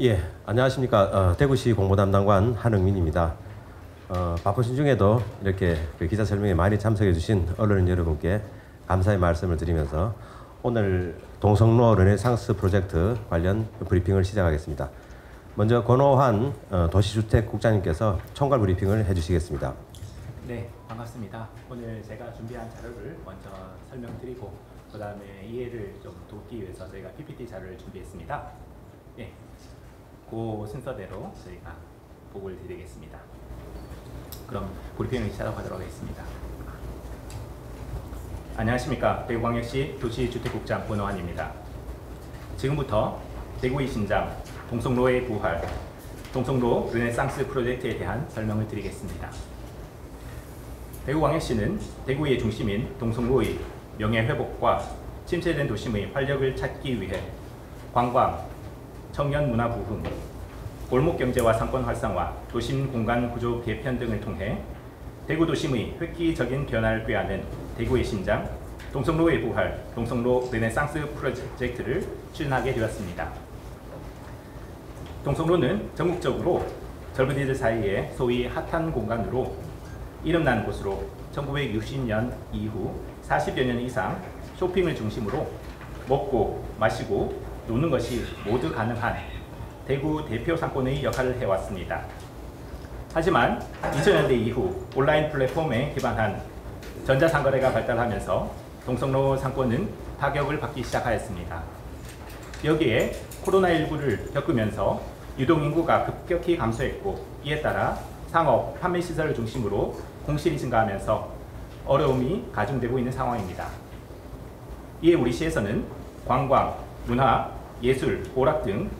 예, 안녕하십니까. 대구시 공보담당관 한흥민입니다. 바쁘신 중에도 이렇게 기자 설명에 많이 참석해 주신 언론인 여러분께 감사의 말씀을 드리면서 오늘 동성로 르네상스 프로젝트 관련 브리핑을 시작하겠습니다. 먼저 권오환 도시주택국장님께서 총괄 브리핑을 해주시겠습니다. 네, 반갑습니다. 오늘 제가 준비한 자료를 먼저 설명드리고 그 다음에 이해를 좀 돕기 위해서 저희가 PPT 자료를 준비했습니다. 네, 그 순서대로 저희가 보고를 드리겠습니다. 그럼 브리핑을 시작하도록 하겠습니다. 안녕하십니까. 대구광역시 도시주택국장 권오환입니다. 지금부터 대구의 신장, 동성로의 부활, 동성로 르네상스 프로젝트에 대한 설명을 드리겠습니다. 대구광역시는 대구의 중심인 동성로의 명예회복과 침체된 도심의 활력을 찾기 위해 관광, 청년 문화 부흥, 골목경제와 상권 활성화, 도심 공간 구조 개편 등을 통해 대구 도심의 획기적인 변화를 꾀하는 대구의 심장, 동성로의 부활, 동성로 르네상스 프로젝트를 추진하게 되었습니다. 동성로는 전국적으로 젊은이들 사이에 소위 핫한 공간으로 이름난 곳으로 1960년 이후 40여 년 이상 쇼핑을 중심으로 먹고 마시고 노는 것이 모두 가능한 대구 대표 상권의 역할을 해왔습니다. 하지만 2000년대 이후 온라인 플랫폼에 기반한 전자상거래가 발달하면서 동성로 상권은 타격을 받기 시작하였습니다. 여기에 코로나19를 겪으면서 유동인구가 급격히 감소했고 이에 따라 상업, 판매시설을 중심으로 공실이 증가하면서 어려움이 가중되고 있는 상황입니다. 이에 우리 시에서는 관광, 문화, 예술, 오락 등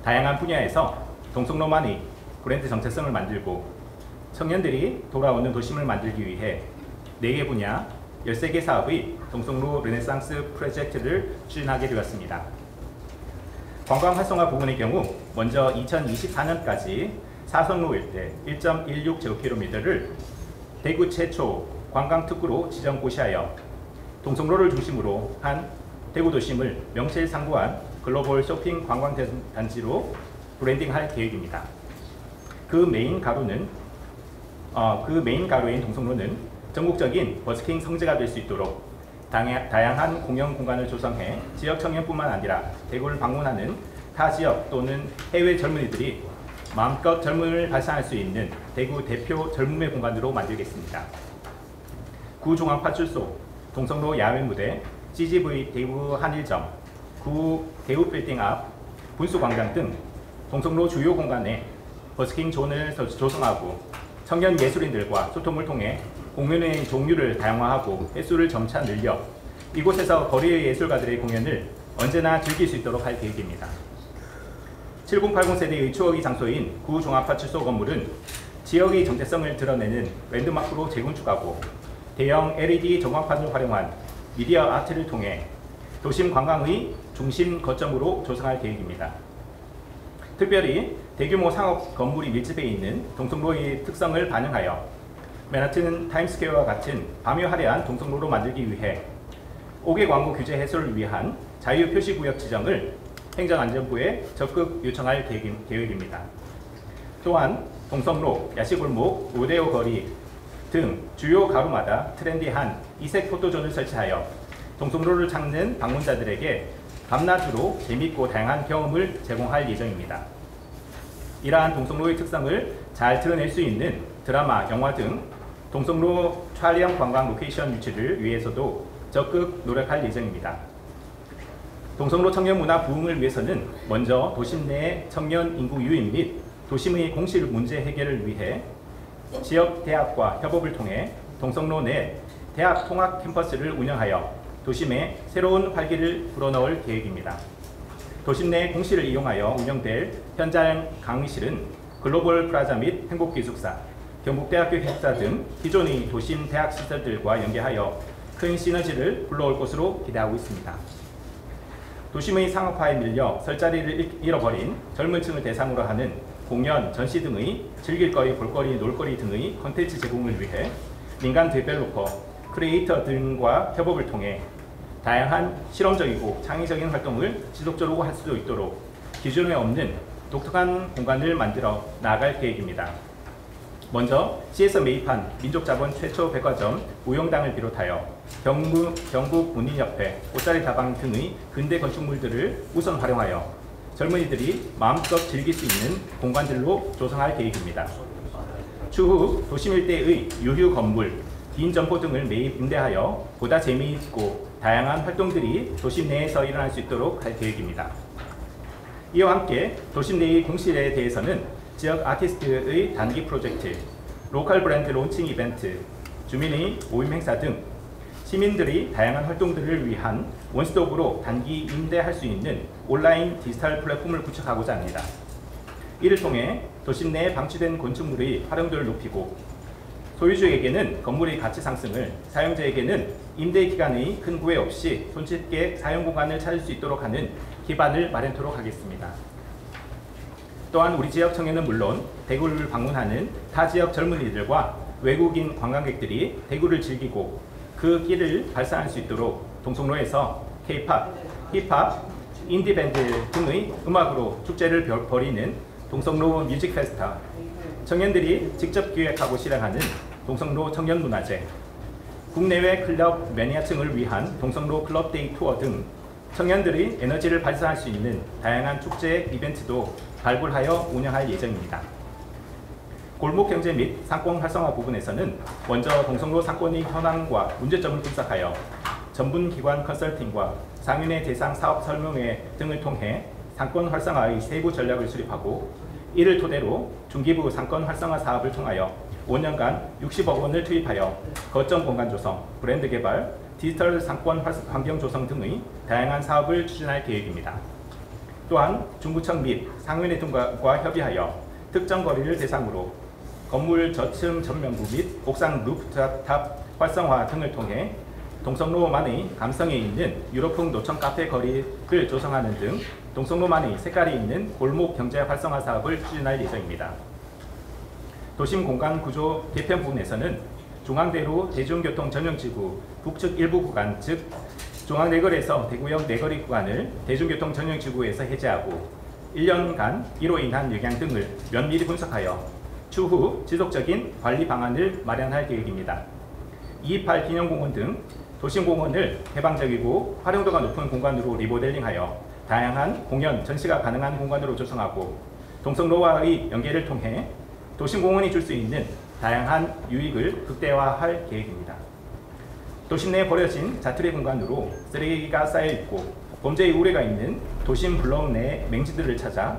다양한 분야에서 동성로만의 브랜드 정체성을 만들고 청년들이 돌아오는 도심을 만들기 위해 4개 분야, 13개 사업의 동성로 르네상스 프로젝트를 추진하게 되었습니다. 관광 활성화 부분의 경우 먼저 2024년까지 사선로 일대 1.16제곱킬로미터를 대구 최초 관광특구로 지정 고시하여 동성로를 중심으로 한 대구 도심을 명실상부한 글로벌 쇼핑 관광단지로 브랜딩할 계획입니다. 그 메인 가로인 동성로는 전국적인 버스킹 성지가 될 수 있도록 다양한 공연 공간을 조성해 지역 청년뿐만 아니라 대구를 방문하는 타 지역 또는 해외 젊은이들이 마음껏 젊음을 발산할 수 있는 대구 대표 젊음의 공간으로 만들겠습니다. 구종합파출소, 동성로 야외무대, CGV 대구 한일점, 구 대우빌딩 앞, 분수광장 등 동성로 주요 공간에 버스킹 존을 조성하고 청년 예술인들과 소통을 통해 공연의 종류를 다양화하고 횟수를 점차 늘려 이곳에서 거리의 예술가들의 공연을 언제나 즐길 수 있도록 할 계획입니다. 7080 세대의 추억의 장소인 구종합파출소 건물은 지역의 정체성을 드러내는 랜드마크로 재건축하고 대형 LED 전광판을 활용한 미디어 아트를 통해 도심 관광의 중심 거점으로 조성할 계획입니다. 특별히 대규모 상업 건물이 밀집해 있는 동성로의 특성을 반영하여 맨하튼 타임스퀘어와 같은 밤이 화려한 동성로로 만들기 위해 5개 광고 규제 해소를 위한 자유표시구역 지정을 행정안전부에 적극 요청할 계획입니다. 또한 동성로, 야시골목, 로데오 거리 등 주요 가로마다 트렌디한 이색 포토존을 설치하여 동성로를 찾는 방문자들에게 밤낮으로 재밌고 다양한 경험을 제공할 예정입니다. 이러한 동성로의 특성을 잘 드러낼 수 있는 드라마, 영화 등 동성로 촬영 관광 로케이션 유치를 위해서도 적극 노력할 예정입니다. 동성로 청년 문화 부흥을 위해서는 먼저 도심 내 청년 인구 유입 및 도심의 공실 문제 해결을 위해 지역 대학과 협업을 통해 동성로 내 대학 통합 캠퍼스를 운영하여 도심에 새로운 활기를 불어넣을 계획입니다. 도심 내 공실을 이용하여 운영될 현장 강의실은 글로벌 프라자 및 행복기숙사, 경북대학교 기숙사 등 기존의 도심 대학 시설들과 연계하여 큰 시너지를 불러올 것으로 기대하고 있습니다. 도심의 상업화에 밀려 설 자리를 잃어버린 젊은 층을 대상으로 하는 공연, 전시 등의 즐길거리, 볼거리, 놀거리 등의 콘텐츠 제공을 위해 민간 데벨로퍼, 크리에이터 등과 협업을 통해 다양한 실험적이고 창의적인 활동을 지속적으로 할 수 있도록 기존에 없는 독특한 공간을 만들어 나아갈 계획입니다. 먼저 시에서 매입한 민족자본 최초 백화점 우영당을 비롯하여 경북 문인협회, 옷자리 다방 등의 근대 건축물들을 우선 활용하여 젊은이들이 마음껏 즐길 수 있는 공간들로 조성할 계획입니다. 추후 도심 일대의 유휴 건물, 긴 점포 등을 매입 임대하여 보다 재미있고 다양한 활동들이 도심 내에서 일어날 수 있도록 할 계획입니다. 이와 함께 도심 내의 공실에 대해서는 지역 아티스트의 단기 프로젝트, 로컬 브랜드 론칭 이벤트, 주민의 모임 행사 등 시민들이 다양한 활동들을 위한 원스톱으로 단기 임대할 수 있는 온라인 디지털 플랫폼을 구축하고자 합니다. 이를 통해 도심 내에 방치된 건축물의 활용도를 높이고 소유주에게는 건물의 가치 상승을, 사용자에게는 임대 기간의 큰 구애 없이 손쉽게 사용 공간을 찾을 수 있도록 하는 기반을 마련토록 하겠습니다. 또한 우리 지역 청년은 물론 대구를 방문하는 타 지역 젊은이들과 외국인 관광객들이 대구를 즐기고 그 길을 발산할 수 있도록 동성로에서 K-팝, 힙합, 인디밴드 등의 음악으로 축제를 벌이는 동성로 뮤직 페스타, 청년들이 직접 기획하고 실행하는 동성로 청년문화제, 국내외 클럽 매니아층을 위한 동성로 클럽데이 투어 등 청년들이 에너지를 발산할 수 있는 다양한 축제 이벤트도 발굴하여 운영할 예정입니다. 골목 경제 및 상권 활성화 부분에서는 먼저 동성로 상권의 현황과 문제점을 분석하여 전문 기관 컨설팅과 상인의 대상 사업 설명회 등을 통해 상권 활성화의 세부 전략을 수립하고 이를 토대로 중기부 상권 활성화 사업을 통하여 5년간 60억 원을 투입하여 거점 공간 조성, 브랜드 개발, 디지털 상권 환경 조성 등의 다양한 사업을 추진할 계획입니다. 또한 중구청 및 상인회 등과 협의하여 특정 거리를 대상으로 건물 저층 전면부 및 옥상 루프탑 활성화 등을 통해 동성로만의 감성에 있는 유럽풍 노천 카페 거리를 조성하는 등 동성로만의 색깔이 있는 골목 경제 활성화 사업을 추진할 예정입니다. 도심 공간 구조 개편 부분에서는 중앙대로 대중교통 전용지구 북측 일부 구간, 즉 중앙내거리에서 대구역 내거리 구간을 대중교통 전용지구에서 해제하고 1년간 이로 인한 영향 등을 면밀히 분석하여 추후 지속적인 관리 방안을 마련할 계획입니다. 228 기념공원 등 도심공원을 개방적이고 활용도가 높은 공간으로 리모델링하여 다양한 공연, 전시가 가능한 공간으로 조성하고 동성로와의 연계를 통해 도심공원이 줄 수 있는 다양한 유익을 극대화할 계획입니다. 도심 내에 버려진 자투리 공간으로 쓰레기가 쌓여있고 범죄의 우려가 있는 도심 블록 내 맹지들을 찾아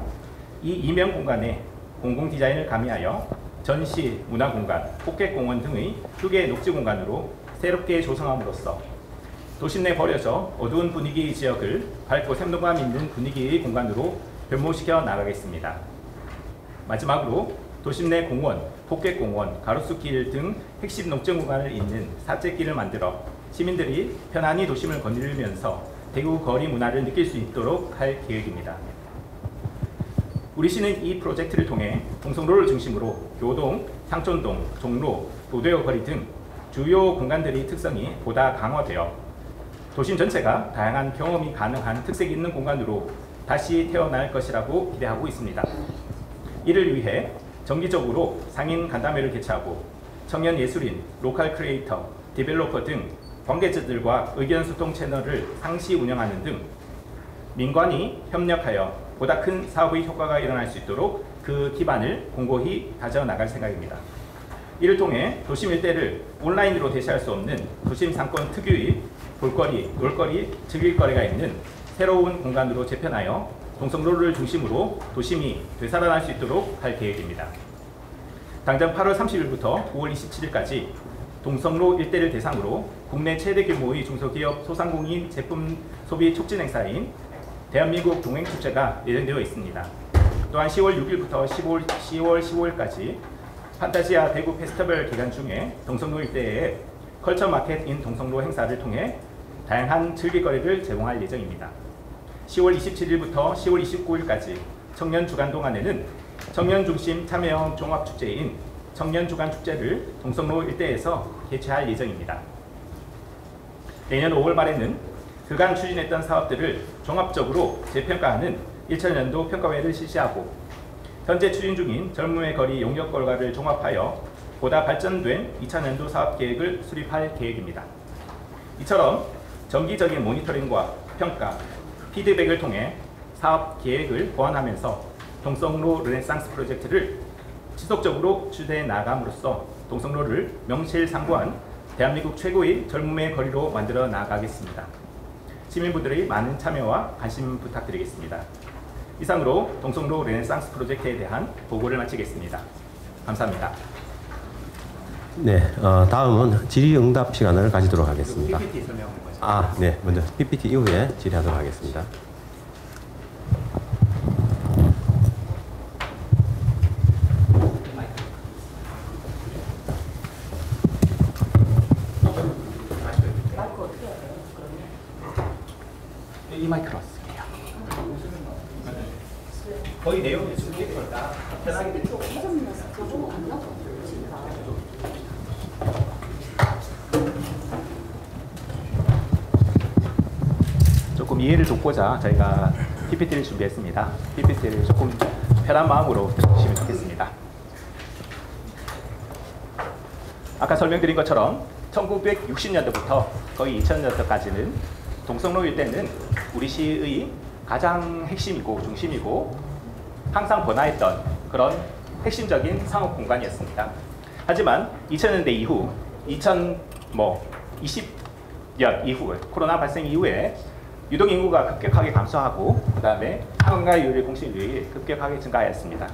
이 이면 공간에 공공 디자인을 가미하여 전시, 문화공간, 포켓공원 등의 휴게 녹지 공간으로 새롭게 조성함으로써 도심 내 버려져 어두운 분위기의 지역을 밝고 생동감 있는 분위기의 공간으로 변모시켜 나가겠습니다. 마지막으로 도심 내 공원, 포켓공원, 가로수길 등 핵심 녹지 공간을 잇는 사채길을 만들어 시민들이 편안히 도심을 거닐면서 대구 거리 문화를 느낄 수 있도록 할 계획입니다. 우리 시는 이 프로젝트를 통해 동성로를 중심으로 교동, 상촌동, 종로, 도대어 거리 등 주요 공간들의 특성이 보다 강화되어 도심 전체가 다양한 경험이 가능한 특색 있는 공간으로 다시 태어날 것이라고 기대하고 있습니다. 이를 위해 정기적으로 상인 간담회를 개최하고 청년 예술인, 로컬 크리에이터, 디벨로퍼 등 관계자들과 의견소통 채널을 상시 운영하는 등 민관이 협력하여 보다 큰 사업의 효과가 일어날 수 있도록 그 기반을 공고히 다져나갈 생각입니다. 이를 통해 도심 일대를 온라인으로 대체할 수 없는 도심 상권 특유의 볼거리, 놀거리, 즐길거리가 있는 새로운 공간으로 재편하여 동성로를 중심으로 도심이 되살아날 수 있도록 할 계획입니다. 당장 8월 30일부터 9월 27일까지 동성로 일대를 대상으로 국내 최대 규모의 중소기업 소상공인 제품 소비 촉진 행사인 대한민국 동행축제가 예정되어 있습니다. 또한 10월 6일부터 10월 15일까지 판타지아 대구 페스티벌 기간 중에 동성로 일대에 컬처 마켓 인 동성로 행사를 통해 다양한 즐길거리를 제공할 예정입니다. 10월 27일부터 10월 29일까지 청년 주간 동안에는 청년 중심 참여형 종합축제인 청년 주간 축제를 동성로 일대에서 개최할 예정입니다. 내년 5월 말에는 그간 추진했던 사업들을 종합적으로 재평가하는 1차년도 평가회를 실시하고 현재 추진 중인 젊음의 거리 용역 결과를 종합하여 보다 발전된 2000년도 사업 계획을 수립할 계획입니다. 이처럼 정기적인 모니터링과 평가, 피드백을 통해 사업 계획을 보완하면서 동성로 르네상스 프로젝트를 지속적으로 추진해 나감으로써 동성로를 명실상부한 대한민국 최고의 젊음의 거리로 만들어 나가겠습니다. 시민분들의 많은 참여와 관심 부탁드리겠습니다. 이상으로 동성로 르네상스 프로젝트에 대한 보고를 마치겠습니다. 감사합니다. 네, 다음은 질의응답 시간을 가지도록 하겠습니다. PPT 설명하는 거죠. 네, 먼저 PPT 이후에 질의하도록 하겠습니다. 이 마이크로 쓸게요. 거의 내용이 준비된 거다. 편하게 조금 이해를 돕고자 저희가 PPT를 준비했습니다. PPT를 조금 편한 마음으로 들으시면 좋겠습니다. 아까 설명드린 것처럼 1960년도부터 거의 2000년도까지는 동성로 일대는 우리 시의 가장 핵심이고 중심이고 항상 번화했던 그런 핵심적인 상업 공간이었습니다. 하지만 2000년대 이후 2020년 이후 코로나 발생 이후에 유동 인구가 급격하게 감소하고 그 다음에 한강가율의 공실률이 급격하게 증가하였습니다.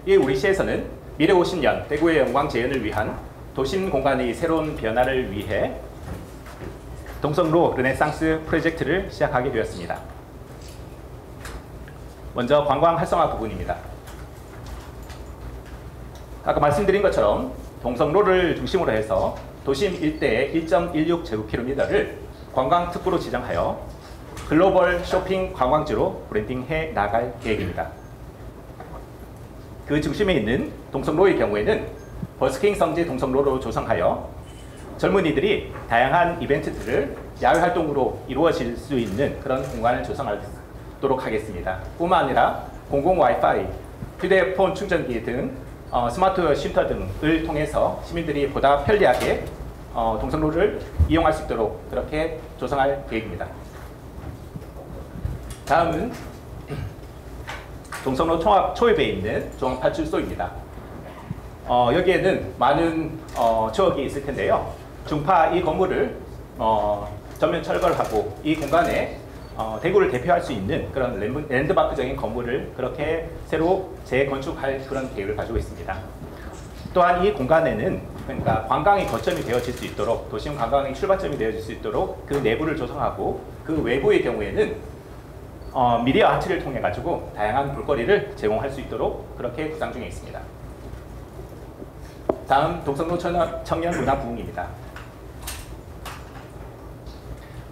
이 우리 시에서는 미래 50년 대구의 영광 재현을 위한 도심 공간의 새로운 변화를 위해 동성로 르네상스 프로젝트를 시작하게 되었습니다. 먼저 관광 활성화 부분입니다. 아까 말씀드린 것처럼 동성로를 중심으로 해서 도심 일대의 1.16제곱킬로미터를 관광 특구로 지정하여 글로벌 쇼핑 관광지로 브랜딩해 나갈 계획입니다. 그 중심에 있는 동성로의 경우에는 버스킹 성지 동성로로 조성하여 젊은이들이 다양한 이벤트들을 야외 활동으로 이루어질 수 있는 그런 공간을 조성하도록 하겠습니다. 뿐만 아니라 공공 와이파이, 휴대폰 충전기 등 스마트 쉼터 등을 통해서 시민들이 보다 편리하게 동성로를 이용할 수 있도록 그렇게 조성할 계획입니다. 다음은 동성로 초입에 있는 종합파출소입니다. 여기에는 많은 추억이 있을 텐데요. 중파 이 건물을 전면 철거하고 이 공간에 대구를 대표할 수 있는 그런 랜드마크적인 건물을 그렇게 새로 재건축할 그런 계획을 가지고 있습니다. 또한 이 공간에는 그러니까 관광의 거점이 되어질 수 있도록 도심 관광의 출발점이 되어질 수 있도록 그 내부를 조성하고 그 외부의 경우에는 미디어 아트를 통해 가지고 다양한 볼거리를 제공할 수 있도록 그렇게 구상 중에 있습니다. 다음 동성로 청년 문화 부흥입니다.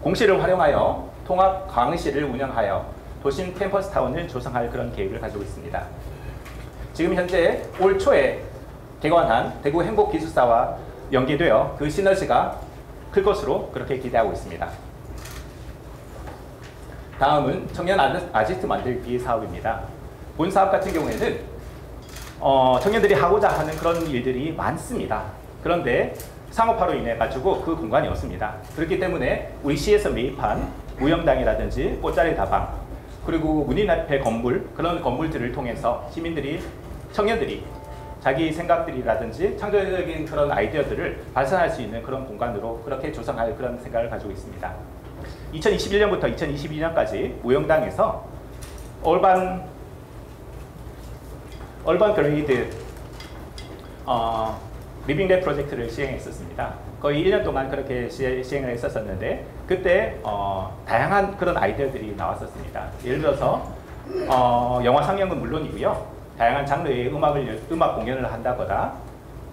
공시를 활용하여 통합 강의실을 운영하여 도심 캠퍼스 타운을 조성할 그런 계획을 가지고 있습니다. 지금 현재 올 초에 개관한 대구 행복기술사와 연계되어 그 시너지가 클 것으로 그렇게 기대하고 있습니다. 다음은 청년 아지트 만들기 사업입니다. 본 사업 같은 경우에는 청년들이 하고자 하는 그런 일들이 많습니다. 그런데 상업화로 인해 가지고 그 공간이 없습니다. 그렇기 때문에 우리 시에서 매입한 무영당이라든지 꽃자리 다방 그리고 문인 앞에 건물 그런 건물들을 통해서 청년들이 자기 생각들이라든지 창조적인 그런 아이디어들을 발산할 수 있는 그런 공간으로 그렇게 조성할 그런 생각을 가지고 있습니다. 2021년부터 2022년까지 무영당에서 얼반 그레이드 리빙랩 프로젝트를 시행했었습니다. 거의 1년 동안 그렇게 시행을 했었는데 그때 다양한 그런 아이디어들이 나왔었습니다. 예를 들어서 영화 상영은 물론이고요. 다양한 장르의 음악 공연을 한다거나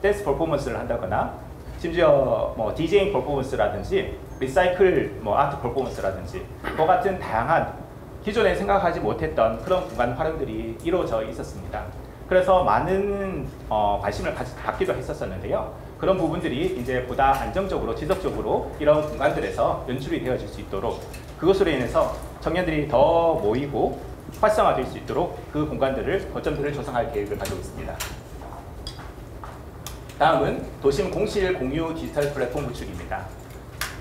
댄스 퍼포먼스를 한다거나 심지어 디제잉 퍼포먼스라든지 리사이클 아트 퍼포먼스라든지 그와 같은 다양한 기존에 생각하지 못했던 그런 공간 활용들이 이루어져 있었습니다. 그래서 많은 관심을 받기도 했었는데요. 그런 부분들이 이제 보다 안정적으로 지속적으로 이런 공간들에서 연출이 되어질 수 있도록 그것으로 인해서 청년들이 더 모이고 활성화될 수 있도록 그 공간들을 거점들을 조성할 계획을 가지고 있습니다. 다음은 도심 공실 공유 디지털 플랫폼 구축입니다.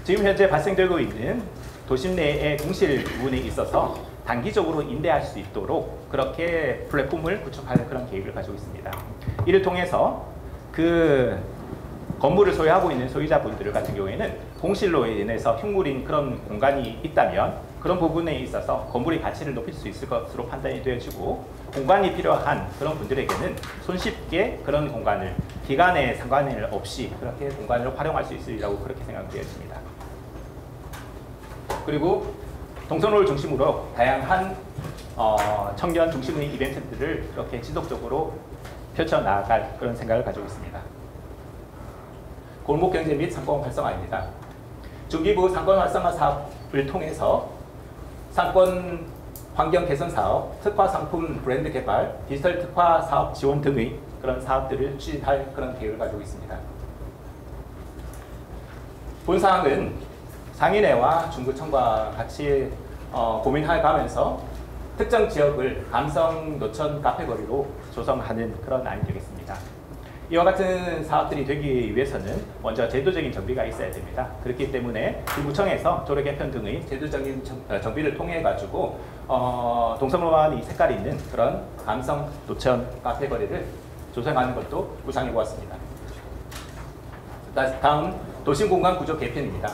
지금 현재 발생되고 있는 도심 내의 공실 부분에 있어서 단기적으로 임대할 수 있도록 그렇게 플랫폼을 구축할 그런 계획을 가지고 있습니다. 이를 통해서 그 건물을 소유하고 있는 소유자분들 같은 경우에는 공실로 인해서 흉물인 그런 공간이 있다면 그런 부분에 있어서 건물의 가치를 높일 수 있을 것으로 판단이 되어지고, 공간이 필요한 그런 분들에게는 손쉽게 그런 공간을 기간에 상관을 없이 그렇게 공간을 활용할 수 있으리라고 그렇게 생각되어집니다. 그리고 동성로를 중심으로 다양한 청년 중심의 이벤트들을 그렇게 지속적으로 펼쳐나갈 그런 생각을 가지고 있습니다. 골목경제 및 상권 활성화입니다. 중기부 상권 활성화 사업을 통해서 상권 환경 개선 사업, 특화 상품 브랜드 개발, 디지털 특화 사업 지원 등의 그런 사업들을 추진할 그런 계획을 가지고 있습니다. 본 사항은 상인회와 중구청과 같이 고민해 가면서 특정 지역을 감성 노천 카페거리로 조성하는 그런 안이 되겠습니다. 이와 같은 사업들이 되기 위해서는 먼저 제도적인 정비가 있어야 됩니다. 그렇기 때문에 중구청에서 도로 개편 등의 제도적인 정비를 통해 가지고 동성로와 색깔이 있는 그런 감성 노천 카페거리를 조성하는 것도 구상해 보았습니다. 다음 도심공간 구조 개편입니다.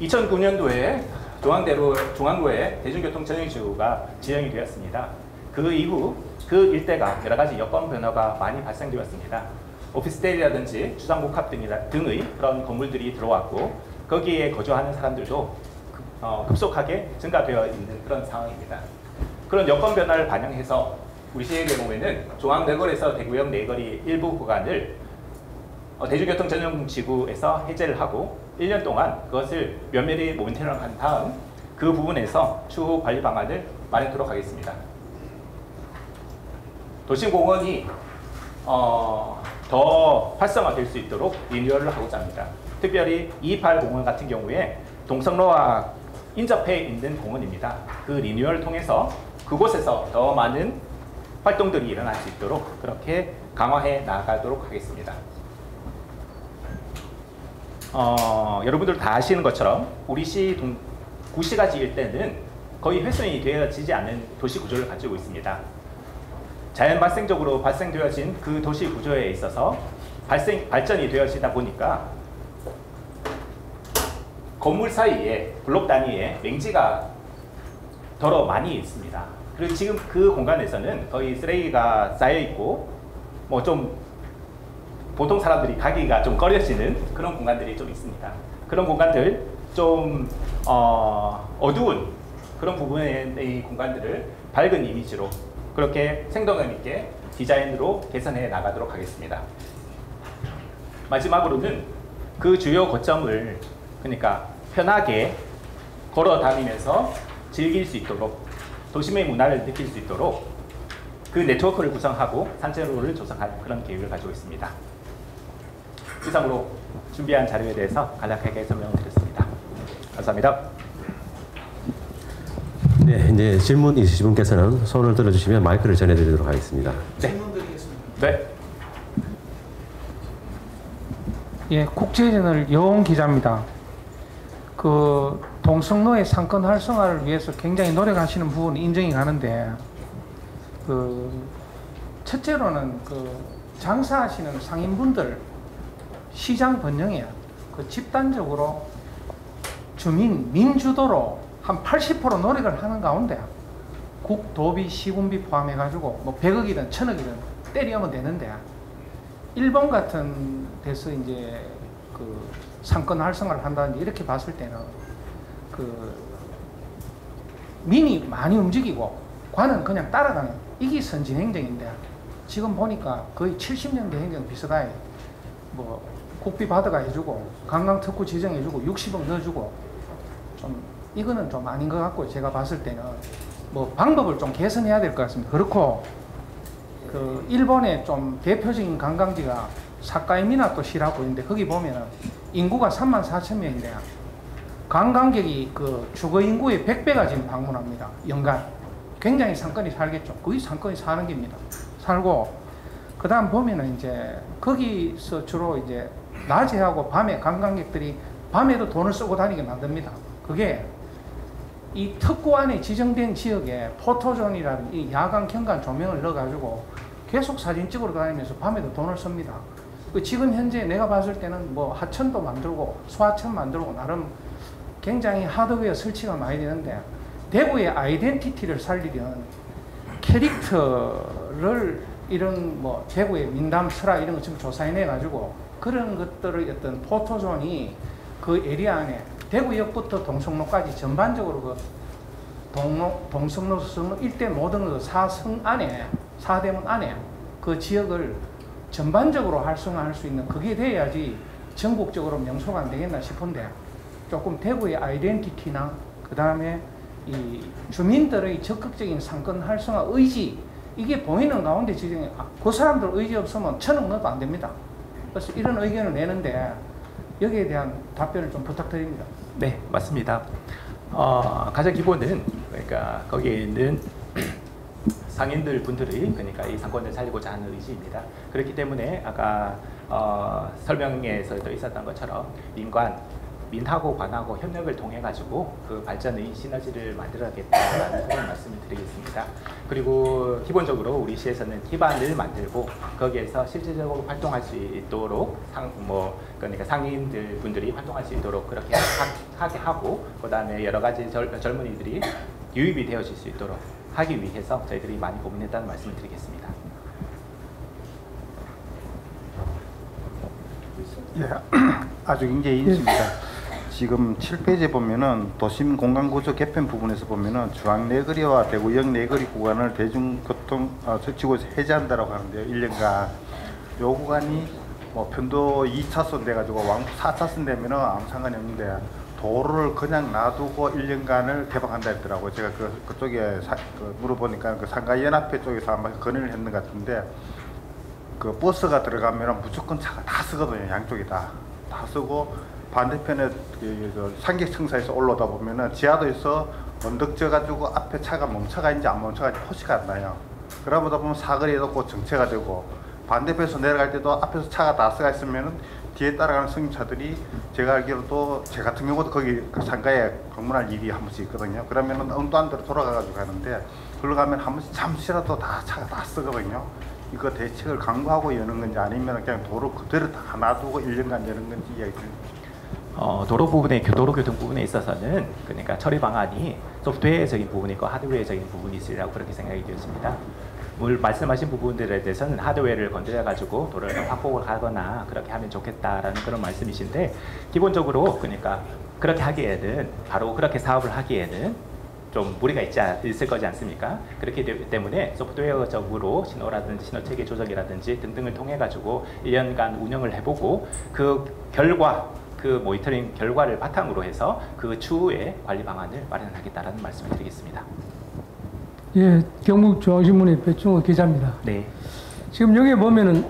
2009년도에 중앙구에 대중교통 전용지구가 지정이 되었습니다. 그 이후 그 일대가 여러 가지 여건 변화가 많이 발생되었습니다. 오피스텔이라든지 주상복합 등의 그런 건물들이 들어왔고, 거기에 거주하는 사람들도 급속하게 증가되어 있는 그런 상황입니다. 그런 여건 변화를 반영해서 우리 시의 경우에는 중앙내거리에서 대구역 내거리 일부 구간을 대중교통 전용지구에서 해제를 하고 1년 동안 그것을 면밀히 모니터링한 다음 그 부분에서 추후 관리 방안을 마련하도록 하겠습니다. 도심공원이 더 활성화될 수 있도록 리뉴얼을 하고자 합니다. 특별히 228공원 같은 경우에 동성로와 인접해 있는 공원입니다. 그 리뉴얼을 통해서 그곳에서 더 많은 활동들이 일어날 수 있도록 그렇게 강화해 나가도록 하겠습니다. 여러분들 다 아시는 것처럼 우리 시 구시가지 일대는 거의 훼손이 되어지지 않는 도시 구조를 가지고 있습니다. 자연 발생적으로 발생되어진 그 도시 구조에 있어서 발전이 되어지다 보니까 건물 사이에 블록 단위에 맹지가 더러 많이 있습니다. 그리고 지금 그 공간에서는 거의 쓰레기가 쌓여 있고 뭐 좀 보통 사람들이 가기가 좀 꺼려지는 그런 공간들이 좀 있습니다. 그런 공간들 좀 어두운 그런 부분의 공간들을 밝은 이미지로 그렇게 생동감 있게 디자인으로 개선해 나가도록 하겠습니다. 마지막으로는 그 주요 거점을 그러니까 편하게 걸어 다니면서 즐길 수 있도록 도심의 문화를 느낄 수 있도록 그 네트워크를 구성하고 산책로를 조성할 그런 계획을 가지고 있습니다. 이상으로 준비한 자료에 대해서 간략하게 설명을 드렸습니다. 감사합니다. 네, 이제 질문 있으신 분께서는 손을 들어주시면 마이크를 전해드리도록 하겠습니다. 네. 질문 드리겠습니다. 네. 예, 국제저널 여원 기자입니다. 그 동성로의 상권 활성화를 위해서 굉장히 노력하시는 부분이 인정이 가는데, 그 첫째로는 그 장사하시는 상인분들 시장 번영에 그 집단적으로 민주도로 한 80% 노력을 하는 가운데 국, 도비, 시군비 포함해가지고 뭐 100억이든 1000억이든 때리면 되는데, 일본 같은 데서 이제 그 상권 활성화를 한다든지 이렇게 봤을 때는 그 민이 많이 움직이고 관은 그냥 따라가는 이게 선진 행정인데, 지금 보니까 거의 70년대 행정 비슷하게 뭐 국비 받아가 해주고 관광특구 지정해주고 60억 넣어주고 좀 이거는 좀 아닌 것 같고, 제가 봤을 때는 뭐 방법을 좀 개선해야 될 것 같습니다. 그렇고 그 일본의 좀 대표적인 관광지가 사카이미나토시라고 있는데, 거기 보면은 인구가 34,000명인데 관광객이 그 주거 인구의 100배가 지금 방문합니다. 연간. 굉장히 상권이 살겠죠. 거의 상권이 사는 겁니다. 살고, 그 다음 보면은 이제 거기서 주로 이제 낮에 하고 밤에 관광객들이 밤에도 돈을 쓰고 다니게 만듭니다. 그게 이 특구 안에 지정된 지역에 포토존이라는 이 야간 경관 조명을 넣어가지고 계속 사진 찍으러 다니면서 밤에도 돈을 씁니다. 지금 현재 내가 봤을 때는 뭐 하천도 만들고 소하천 만들고 나름 굉장히 하드웨어 설치가 많이 되는데, 대구의 아이덴티티를 살리려는 캐릭터를 이런 뭐 대구의 민담 설화 이런 거 좀 조사해내 가지고 그런 것들의 어떤 포토존이 그 에리아 안에 대구역부터 동성로까지 전반적으로 그 동성로 일대 모든 그 사성 안에 사대문 안에 그 지역을 전반적으로 활성화할 수 있는 그게 돼야지 전국적으로 명소가 안 되겠나 싶은데, 조금 대구의 아이덴티티나 그 다음에 이 주민들의 적극적인 상권 활성화 의지, 이게 보이는 가운데 지정에 그 사람들 의지 없으면 천억 넣어도 안 됩니다. 그래서 이런 의견을 내는데 여기에 대한 답변을 좀 부탁드립니다. 네, 맞습니다. 가장 기본은 그러니까 거기에 있는 상인들 분들이 그러니까 이 상권을 살리고자 하는 의지입니다. 그렇기 때문에 아까 설명에서도 있었던 것처럼 민하고 관하고 협력을 통해 가지고 그 발전의 시너지를 만들어야겠다라는 그런 말씀을 드리겠습니다. 그리고 기본적으로 우리 시에서는 기반을 만들고 거기에서 실질적으로 활동할 수 있도록 그러니까 상인들 분들이 활동할 수 있도록 그렇게 하게 하고, 그다음에 여러 가지 젊은이들이 유입이 되어질 수 있도록 하기 위해서 저희들이 많이 고민했다는 말씀을 드리겠습니다. 예, 아주 굉장히 있습니다. 지금 7페이지에 보면은 도심 공간구조 개편 부분에서 보면은 중앙 내거리와 대구역 내거리 구간을 대중교통 설치구에서 해제한다라고 하는데요. 1년간 요 구간이 뭐 편도 2차선 돼가지고 왕복 4차선 되면은 아무 상관이 없는데, 도로를 그냥 놔두고 1년간을 개방한다 했더라고요. 제가 그쪽에 물어보니까 그 상가연합회 쪽에서 아마 건의를 했는 것 같은데, 그 버스가 들어가면 무조건 차가 다 쓰거든요. 양쪽이 다 쓰고, 반대편에 상객청사에서 올라오다 보면은 지하도에서 언덕 져가지고 앞에 차가 멈춰가 있는지 안 멈춰가 있는지 표시가 안 나요. 그러다 보면 사거리에도 곧 정체가 되고, 반대편에서 내려갈 때도 앞에서 차가 다 쓰가 있으면은 뒤에 따라가는 승용차들이, 제가 알기로도 제 같은 경우도 거기 그 상가에 방문할 일이 한 번씩 있거든요. 그러면은 엉뚱한 데로 돌아가가지고 가는데, 걸로 가면 한 번씩 잠시라도 다 차가 다 쓰거든요. 이거 대책을 강구하고 여는 건지 아니면 그냥 도로 그대로 다 놔두고 1년간 여는 건지 이야기 드립니다. 도로 부분에 도로 교통 부분에 있어서는 그러니까 처리 방안이 소프트웨어적인 부분이 있고 하드웨어적인 부분이 있으리라고 그렇게 생각이 되었습니다. 말씀하신 부분들에 대해서는 하드웨어를 건드려 가지고 도로를 확보를 하거나 그렇게 하면 좋겠다라는 그런 말씀이신데, 기본적으로 그러니까 그렇게 하기에는 바로 그렇게 사업을 하기에는 좀 무리가 있을 거지 않습니까? 그렇기 때문에 소프트웨어적으로 신호라든지 신호체계 조정이라든지 등등을 통해 가지고 1년간 운영을 해보고 그 모니터링 결과를 바탕으로 해서 그 추후에 관리 방안을 마련하겠다라는 말씀을 드리겠습니다. 예, 경북중앙신문의 배충호 기자입니다. 네. 지금 여기 보면은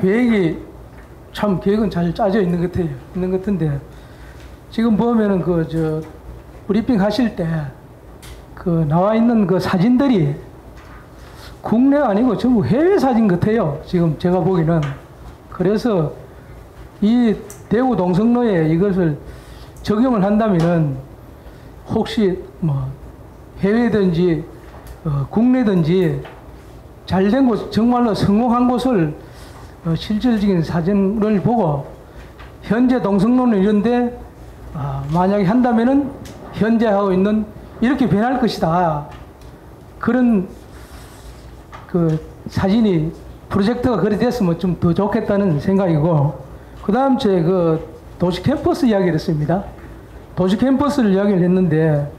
계획은 잘 짜져 있는 것 같은데, 지금 보면은 브리핑 하실 때 나와 있는 그 사진들이 국내 아니고 전부 해외 사진 같아요. 지금 제가 보기는. 그래서 이 대구 동성로에 이것을 적용을 한다면은 혹시 뭐 해외든지 국내든지 잘된 곳, 정말로 성공한 곳을 실질적인 사진을 보고 현재 동성로는 이런데 만약에 한다면은 현재 하고 있는 이렇게 변할 것이다. 그런 그 사진이 프로젝트가 그리 됐으면 좀 더 좋겠다는 생각이고, 그 다음 제 도시 캠퍼스 이야기를 했습니다. 도시 캠퍼스를 이야기를 했는데,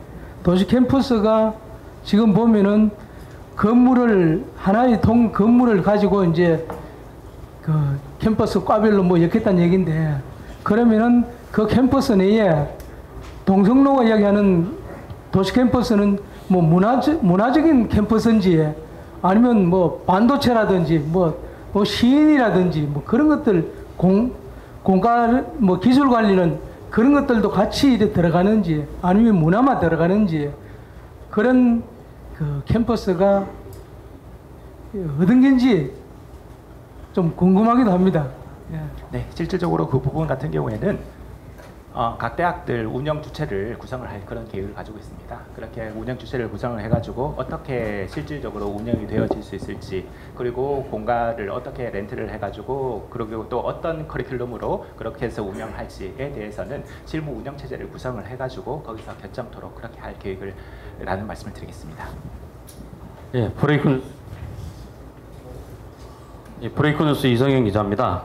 도시 캠퍼스가 지금 보면은 하나의 건물을 가지고 이제 그 캠퍼스 과별로 뭐 엮겠다는 얘기인데, 그러면은 그 캠퍼스 내에 동성로가 이야기하는 도시 캠퍼스는 뭐 문화적인 캠퍼스인지 아니면 뭐 반도체라든지 뭐 시인이라든지 뭐 그런 것들 공간 뭐 기술 관리는 그런 것들도 같이 이제 들어가는지 아니면 문화만 들어가는지 그런 그 캠퍼스가 어떤 건지 좀 궁금하기도 합니다. 예. 네, 실질적으로 그 부분 같은 경우에는 각 대학들 운영 주체를 구성을 할 그런 계획을 가지고 있습니다. 그렇게 운영 주체를 구성을 해가지고 어떻게 실질적으로 운영이 되어질 수 있을지, 그리고 공간을 어떻게 렌트를 해가지고, 그리고 또 어떤 커리큘럼으로 그렇게 해서 운영할지에 대해서는 실무 운영 체제를 구성을 해가지고 거기서 결정토록 그렇게 할 계획을 라는 말씀을 드리겠습니다. 예, 브레이크 뉴스 이성현 기자입니다.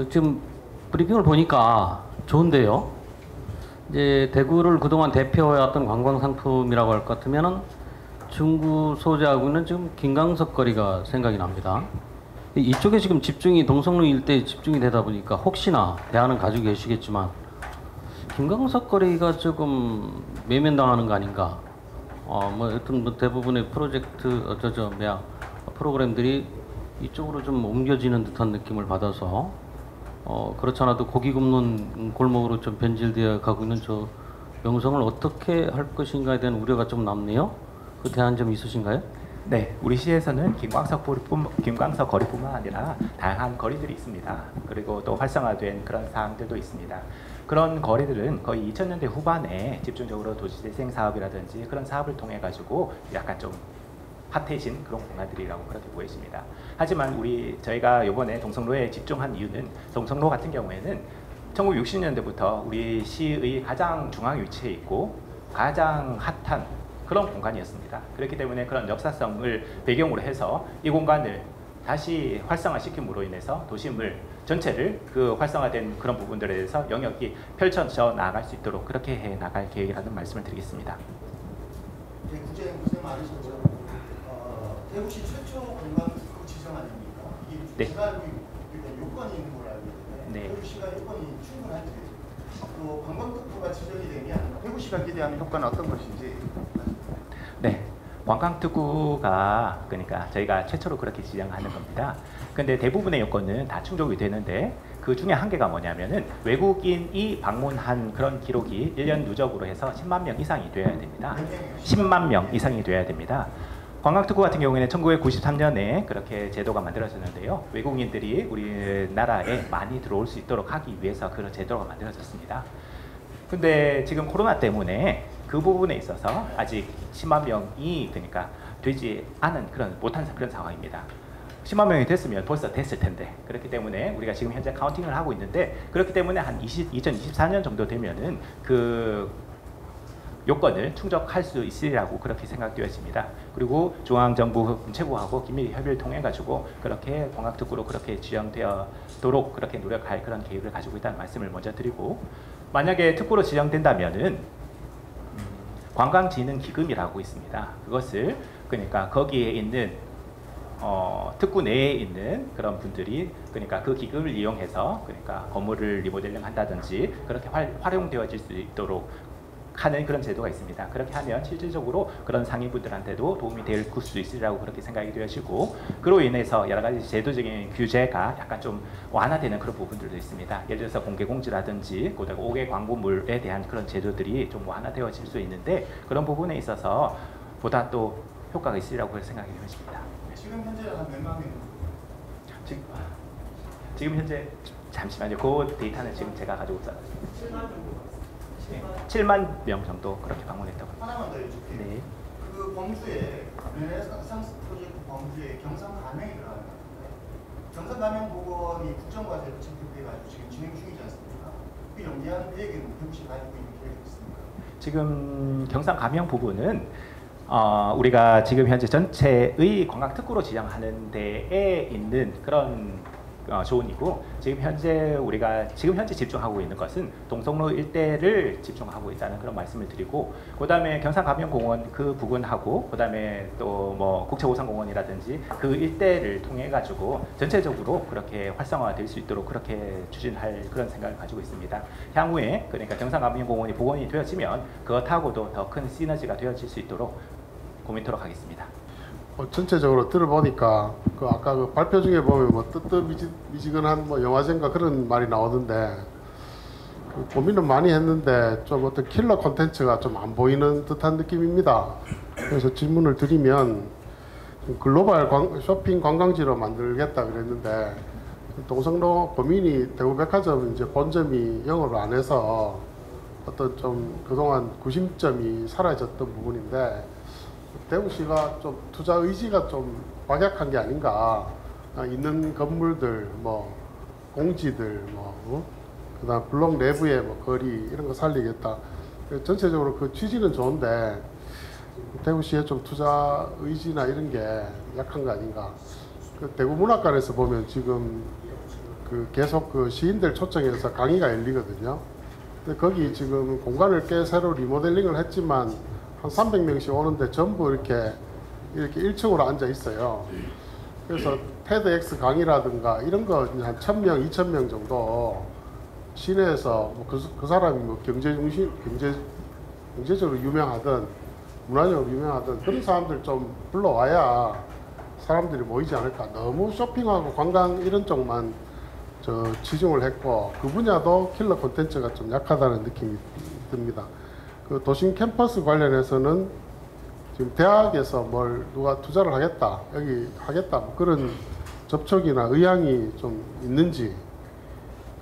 지금 브리핑을 보니까 좋은데요. 이제 대구를 그동안 대표해왔던 관광 상품이라고 할 것 같으면은 중구 소재하고는 지금 김광석 거리가 생각이 납니다. 이쪽에 지금 집중이 동성로 일대에 집중이 되다 보니까 혹시나 대안은 가지고 계시겠지만 김광석 거리가 조금 외면당하는 거 아닌가? 뭐 여튼 뭐 대부분의 프로젝트 프로그램들이 이쪽으로 좀 옮겨지는 듯한 느낌을 받아서 그렇지 않아도 고기 굽는 골목으로 좀 변질되어 가고 있는 저 명성을 어떻게 할 것인가에 대한 우려가 좀 남네요. 그 대안 좀 있으신가요? 네, 우리 시에서는 김광석 거리뿐만 아니라 다양한 거리들이 있습니다. 그리고 또 활성화된 그런 사항들도 있습니다. 그런 거리들은 거의 2000년대 후반에 집중적으로 도시재생 사업이라든지 그런 사업을 통해 가지고 약간 좀 핫해진 그런 공간들이라고 그렇게 보여집니다. 하지만 저희가 이번에 동성로에 집중한 이유는, 동성로 같은 경우에는 1960년대부터 우리 시의 가장 중앙 위치에 있고 가장 핫한 그런 공간이었습니다. 그렇기 때문에 그런 역사성을 배경으로 해서 이 공간을 다시 활성화시킴으로 인해서 도심을 전체를 그 활성화된 그런 부분들에 대해서 영역이 펼쳐져 나갈 수 있도록 그렇게 해 나갈 계획이라는 말씀을 드리겠습니다. 네, 고생 많으셨죠. 대구시 최초 공간 특구 지정 아닙니까? 이게 네. 제가 알고 있는 요건이 있는 걸로 알고 있는데 네. 대구시가 요건이 충분한지, 또 관광특구가 지정이 되면 대구시가 기대하는 효과는 어떤 것인지. 네, 관광특구가 그러니까 저희가 최초로 그렇게 지정하는 겁니다. 근데 대부분의 요건은 다 충족이 되는데 그 중에 한계가 뭐냐면은 외국인이 방문한 그런 기록이 1년 누적으로 해서 10만 명 이상이 되어야 됩니다. 10만 명 이상이 되어야 됩니다. 관광특구 같은 경우에는 1993년에 그렇게 제도가 만들어졌는데요. 외국인들이 우리나라에 많이 들어올 수 있도록 하기 위해서 그런 제도가 만들어졌습니다. 근데 지금 코로나 때문에 그 부분에 있어서 아직 10만 명이 그러니까 되지 않은 못한 그런 상황입니다. 10만 명이 됐으면 벌써 됐을 텐데, 그렇기 때문에 우리가 지금 현재 카운팅을 하고 있는데, 그렇기 때문에 한 2024년 정도 되면은 그 요건을 충족할 수 있으리라고 그렇게 생각되어집니다. 그리고 중앙정부 문체부하고 긴밀히 협의를 통해 가지고 그렇게 관광특구로 그렇게 지정되도록 그렇게 노력할 그런 계획을 가지고 있다는 말씀을 먼저 드리고, 만약에 특구로 지정된다면은 관광진흥기금이라고 있습니다. 그것을 그러니까 거기에 있는 특구 내에 있는 그런 분들이 그러니까 그 기금을 이용해서 그러니까 건물을 리모델링 한다든지 그렇게 활용되어질 수 있도록 하는 그런 제도가 있습니다. 그렇게 하면 실질적으로 그런 상인분들한테도 도움이 될 수 있으리라고 그렇게 생각이 되어지고, 그로 인해서 여러 가지 제도적인 규제가 약간 좀 완화되는 그런 부분들도 있습니다. 예를 들어서 공개공지라든지 5개 광고물에 대한 그런 제도들이 좀 완화되어질 수 있는데, 그런 부분에 있어서 보다 또 효과가 있으리라고 생각이 되어집니다. 지금 현재 한 몇 만 명? 지금 현재 잠시만요. 그 데이터는 지금 제가 가지고 있어요. 7만 명 정도 그렇게 방문했다고. 하나만 더 여쭤볼게요. 네. 그 범주에 르네상스 프로젝트 범주에 경상 가명이 들어가는 것 같은데, 경상 가명 보건이 국정과제로 채택돼가지고 지금 진행 중이지 않습니까? 그 연계하는 계획은 대구시 가지고 있는 계획이 있습니까? 지금 경상 가명 부분은 우리가 지금 현재 전체의 관광특구로 지정하는 데에 있는 그런 조언이고, 지금 현재 집중하고 있는 것은 동성로 일대를 집중하고 있다는 그런 말씀을 드리고, 그다음에 경상가명공원 그 부분하고 그다음에 또 뭐 국채오산공원이라든지 그 일대를 통해 가지고 전체적으로 그렇게 활성화될 수 있도록 그렇게 추진할 그런 생각을 가지고 있습니다. 향후에 그러니까 경상가명공원이 복원이 되어지면 그것하고도 더 큰 시너지가 되어질 수 있도록 고민토록 하겠습니다. 전체적으로 들어보니까 그 아까 그 발표 중에 보면 뭐 뜨뜻미지근한 뭐 영화제인가 그런 말이 나오던데, 고민은 많이 했는데 좀 어떤 킬러 콘텐츠가 좀 안 보이는 듯한 느낌입니다. 그래서 질문을 드리면 글로벌 쇼핑 관광지로 만들겠다 그랬는데 동성로 거민이 대구백화점 이제 본점이 영업을 안 해서 어떤 좀 그동안 구심점이 사라졌던 부분인데 대구시가 좀 투자 의지가 좀 박약한 게 아닌가. 있는 건물들 뭐 공지들 뭐 그다음 블록 내부의 뭐 거리 이런 거 살리겠다. 전체적으로 그 취지는 좋은데 대구시의 좀 투자 의지나 이런 게 약한 거 아닌가. 그 대구 문학관에서 보면 지금 그 계속 그 시인들 초청해서 강의가 열리거든요. 근데 거기 지금 공간을 꽤 새로 리모델링을 했지만 한 300명씩 오는데 전부 이렇게 1층으로 앉아 있어요. 그래서 테드엑스 강의라든가 이런 거 한 1000명, 2000명 정도 시내에서 뭐 그 사람이 뭐 경제적으로 유명하든 문화적으로 유명하든 그런 사람들 좀 불러와야 사람들이 모이지 않을까. 너무 쇼핑하고 관광 이런 쪽만 치중을 했고 그 분야도 킬러 콘텐츠가 좀 약하다는 느낌이 듭니다. 그 도심 캠퍼스 관련해서는 지금 대학에서 뭘 누가 투자를 하겠다, 여기 하겠다 뭐 그런 접촉이나 의향이 좀 있는지,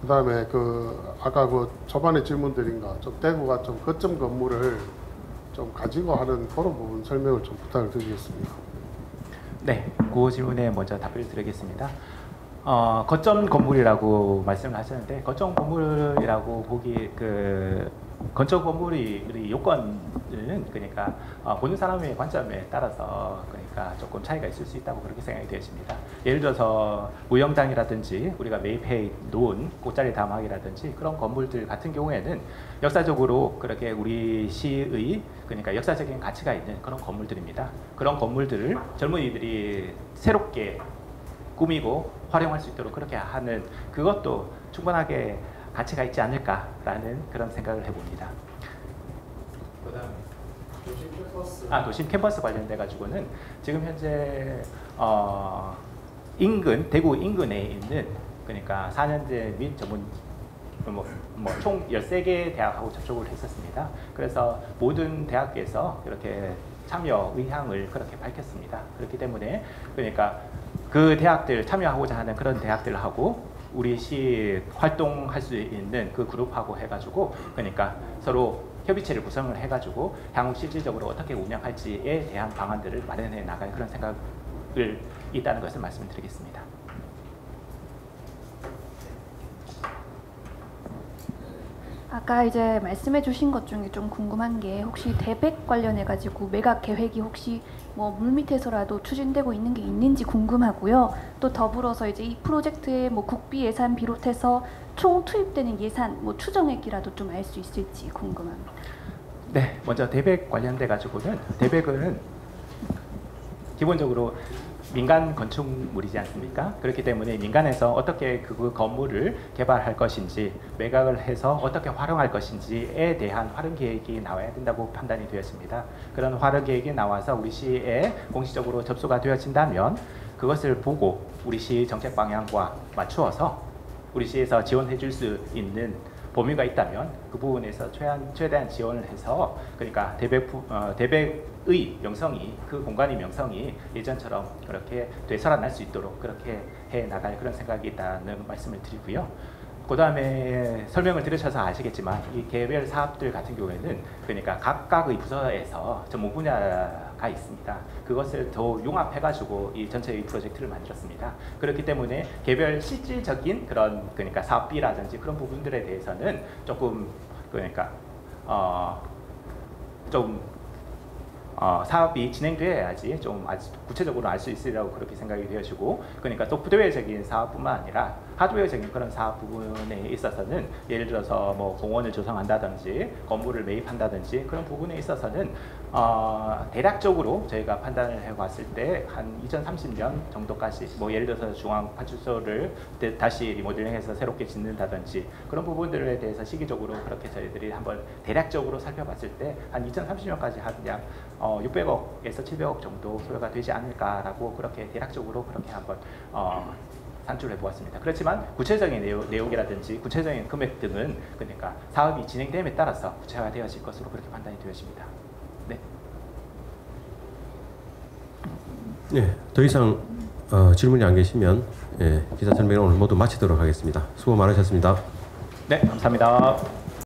그 다음에 그 아까 그 초반에 질문드린 거 좀 대구가 좀 거점 건물을 좀 가지고 하는 그런 부분 설명을 좀 부탁을 드리겠습니다. 네, 그 질문에 먼저 답을 드리겠습니다. 거점 건물이라고 말씀을 하셨는데 거점 건물이라고 보기 건축 건물이 우리 요건은 그러니까 보는 사람의 관점에 따라서 그러니까 조금 차이가 있을 수 있다고 그렇게 생각이 되었습니다. 예를 들어서 무영장이라든지 우리가 매입해 놓은 꽃자리 다막이라든지 그런 건물들 같은 경우에는 역사적으로 그렇게 우리 시의 그러니까 역사적인 가치가 있는 그런 건물들입니다. 그런 건물들을 젊은이들이 새롭게 꾸미고 활용할 수 있도록 그렇게 하는 그것도 충분하게 가치가 있지 않을까라는 그런 생각을 해봅니다. 그다음에 도심 캠퍼스 관련돼 가지고는 지금 현재 대구 인근에 있는 그러니까 4년제 및 전문 총 13개 대학하고 접촉을 했었습니다. 그래서 모든 대학에서 이렇게 참여 의향을 그렇게 밝혔습니다. 그렇기 때문에 그러니까 그 대학들 참여하고자 하는 그런 대학들하고 우리 시 활동할 수 있는 그 그룹하고 해가지고 그러니까 서로 협의체를 구성을 해가지고 향후 실질적으로 어떻게 운영할지에 대한 방안들을 마련해 나갈 그런 생각을 있다는 것을 말씀드리겠습니다. 아까 이제 말씀해 주신 것 중에 좀 궁금한 게 혹시 대백 관련해 가지고 매각 계획이 혹시 뭐 물밑에서라도 추진되고 있는 게 있는지 궁금하고요. 또 더불어서 이제 이 프로젝트의 뭐 국비 예산 비롯해서 총 투입되는 예산 뭐 추정액이라도 좀 알 수 있을지 궁금합니다. 네, 먼저 대백 관련돼 가지고는 대백은 기본적으로 민간 건축물이지 않습니까? 그렇기 때문에 민간에서 어떻게 그 건물을 개발할 것인지 매각을 해서 어떻게 활용할 것인지에 대한 활용 계획이 나와야 된다고 판단이 되었습니다. 그런 활용 계획이 나와서 우리 시에 공식적으로 접수가 되어진다면 그것을 보고 우리 시 정책 방향과 맞추어서 우리 시에서 지원해 줄 수 있는 범위가 있다면 그 부분에서 최대한 지원을 해서 그러니까 대백의 명성이 그 공간의 명성이 예전처럼 그렇게 되살아날 수 있도록 그렇게 해 나갈 그런 생각이 있다는 말씀을 드리고요. 그 다음에 설명을 들으셔서 아시겠지만 이 개별 사업들 같은 경우에는 그러니까 각각의 부서에서 전문 분야가 있습니다. 그것을 더 융합해가지고 이 전체의 프로젝트를 만들었습니다. 그렇기 때문에 개별 실질적인 그런 그러니까 사업비라든지 그런 부분들에 대해서는 조금 그러니까 사업이 진행돼야지 좀 구체적으로 알 수 있으리라고 그렇게 생각이 되어지고 그러니까 소프트웨어적인 사업뿐만 아니라 하드웨어적인 그런 사업 부분에 있어서는 예를 들어서 뭐 공원을 조성한다든지 건물을 매입한다든지 그런 부분에 있어서는 대략적으로 저희가 판단을 해봤을 때 한 2030년 정도까지 뭐 예를 들어서 중앙파출소를 다시 리모델링해서 새롭게 짓는다든지 그런 부분들에 대해서 시기적으로 그렇게 저희들이 한번 대략적으로 살펴봤을 때 한 2030년까지 한 약 600억에서 700억 정도 소요가 되지 않을까라고 그렇게 대략적으로 그렇게 한번 산출해 보았습니다. 그렇지만 구체적인 내용이라든지 구체적인 금액 등은 그러니까 사업이 진행됨에 따라서 구체화되어질 것으로 그렇게 판단이 되어집니다. 네. 네, 더 이상 질문이 안 계시면 기자 설명을 오늘 모두 마치도록 하겠습니다. 수고 많으셨습니다. 네, 감사합니다.